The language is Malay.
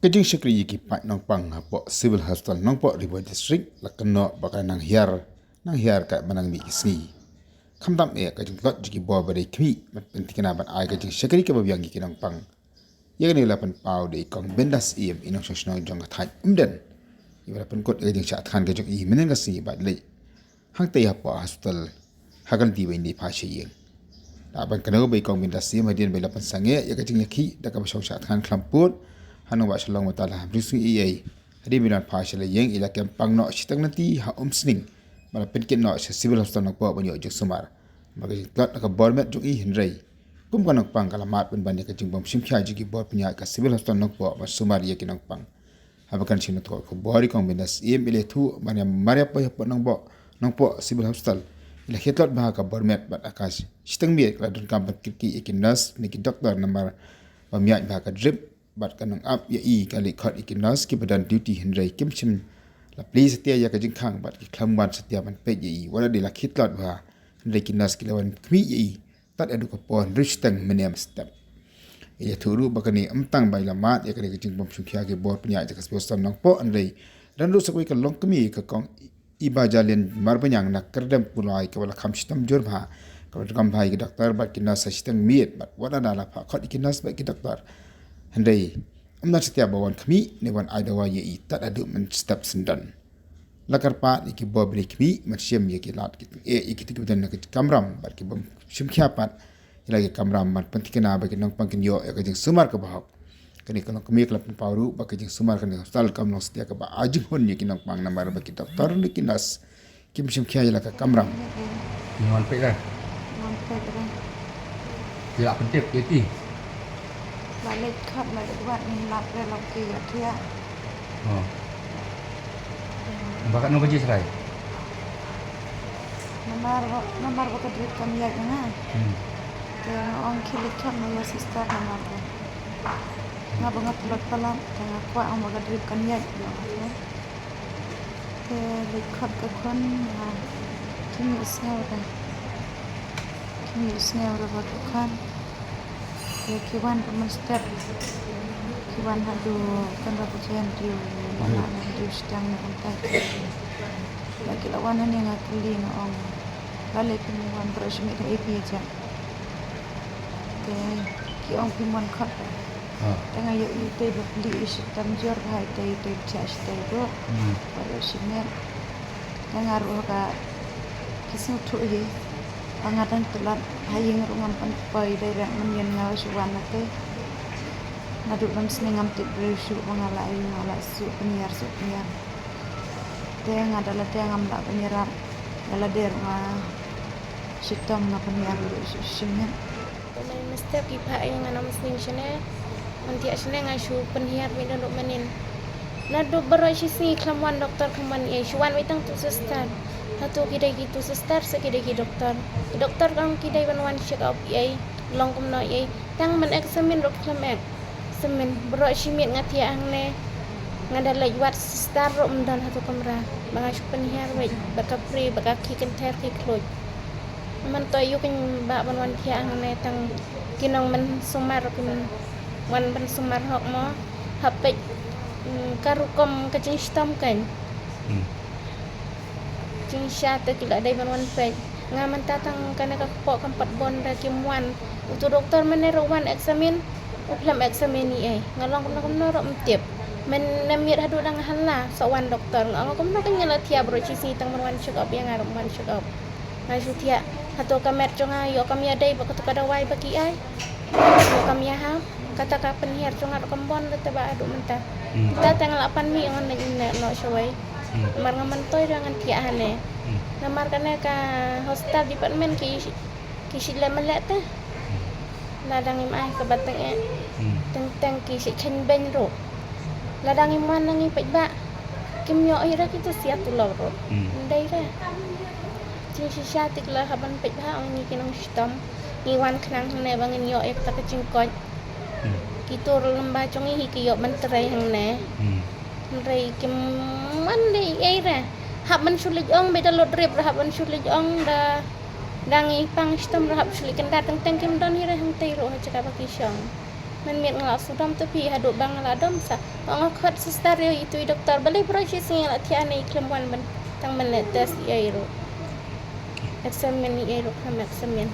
Kajing syakri ki pat nang pang hapo civil hospital nang po ribo district lakano baka nang hiar ka manang mi isni. Kamdam kajing lot jiki bo bare kmi mat pentikana ban ai kajing syakri ka babyang ki nang pang. Yang ni lapan pau de kong bendas iem inong sosno jong thai umden. Iba lapan kot kajing sat khan kajing i menen kasi bat le. Hang te hapo hospital hagan di bai ni pa yeng. Lapan kano bai kong bendas iem hadian bai lapan sange ya kajing yaki da ka basong sat khan klamput. Hanong ba shalong matala brising iai hadi milan phashale yeng ila kem pangno sitang nanti ha umsning mala penkin no civil hospital nak po banyo juk sumar bagi klot ka bormet juk i hinrei kum kanang pang kala mat pen ban ka jingbom simkhya jigi bor punya ka civil hospital nak po mas sumar ye kinang pang habakan sino to ko bori kong binas im ile thu mania maria po nang po civil hospital ila hetlot ba ka bormet bat akas sitang mi ka don kam ki ikinas ni ki doktor namar pamya ba ka drip bat kanang up ya i kali khot ikinas ki badan duty hinrai kimchim la please setia ya kajing khang bat ki khamwan setia man pe i wala de la khitlot ba hinrai kinas ki lawan kmi i tat edu ko pon rich tang menem step ya thuru bakani amtang bai lamat ya kali kajing bom sungkhya ke bor pnya ja kaspo sam nang po anrei dan lu sakoi ka long kmi ka kong iba jalen mar banyang nak kerdam pulai ka wala kham sistem jor bha ka kam bhai ki doktor bat kinas sistem miet bat wala dala pha khot ikinas ba ki doktor Hendai, amna setiap bawan kami ni wan aidawa ye i tak ada men step sendan. Lakar pa ni ki bo bri kami macam ye ki lat ki ki tiku dan ki kamram bar ki bom sim khiapat ilagi kamram mat pentikena ba ki nang pangkin yo ya ka jing sumar ka bahok. Kani kalau kami kelap pauru ba ki jing sumar kan hostal kam no setia ka ba ajing hon ye ki nang pang namar ba ki doktor ni ki nas kim sim khia ya ka kamram. Ngon pe dah. Ya pentip yeti. Balik kat balik buat ni lap le lap ki ya dia. Oh. Bakat no kerja serai. Namar bakat duit kami ya na. Dia orang kilik kat ya sister namar ko. Nga bangat tulad pala tanga ko ang bakat duit kami ya. Dia likat ka kon kimi isnya ora bakat kan. Ya kiwan teman step kiwan hadu kan rapucian riu mana riu sedang kontak lagi lawan yang ngakli na ong balik pimuan beresmi da epi aja ki ong pimuan khat tengah yo ite beli sistem jor hai te charge te do beresmi tengah ro ka kisu tu ye pangatan telat haying rungan panpai daerah menyen ngawa suwan te ngaduk lam senengam tit berusu mengalai ngala su penyiar te ngadala te ngam la penyiar dala der nga sitam na penyiar berusu sinnya May mesti kipa yang nama muslim sini nanti asne ngasu penyiar mi dok menin nado berosi si kelamuan dokter keman ye suwan mitang tu sustan satu kidai gitu suster sekidai dokter dokter kan kidai wan check up yai long kum no yai tang men examine rok klamek semen bro simit ngati angne ngadala wat suster rom dan satu kamera bangas penhiar wei baka free baka kiken ter ki kloj man to yu kan ba wan tia angne tang kinong men sumar kin wan ben sumar hok mo hapek karukom kacing stam kan Jing sya te kila dai man pe ngaman tatang kana ka po kampat bon ra kimwan utu doktor menero wan examine uplam examine ni ngalong kom no ro mtip men namir hadu dang hala so wan doktor ngong kom no kan ngala tia bro ci tang wan check up yang arum wan check up ngasu tia hato kamer jonga yo kamya dai bakatu kada wai baki ai yo kamya ha kata ka penhiar jonga ro kombon te ba adu menta kita tang 8 mi ngon no showai Namar ngaman toy dengan kia hane. Namar kana ka hostel department ki sila malak ta. Ladang imai ka batang tentang ki si ken ben ro. Ladang iman nang ipet ba. Kim yo ira kita siap tu ro. Ndai ra. Cing si syatik lah haban pet ba ang ni kinong sistem. Iwan khnang hne bangin yo ek ta ka cingkot. Kitur lembah congi hi ki yo mentrai hang ne. Rai kim man dei era hab man sulit ong beda lot rep hab man sulit ong da dangi pang sistem hab sulit kan datang teng kim don hira hang tei ro ha caka baki syong มันmiet ngelak sudam tapi hadut bang ngeladom sa ngak khat stereo itu doktor balik proses ngelak tiane iklemwan ban tang men tes ai ro examen ni ai ro kam examen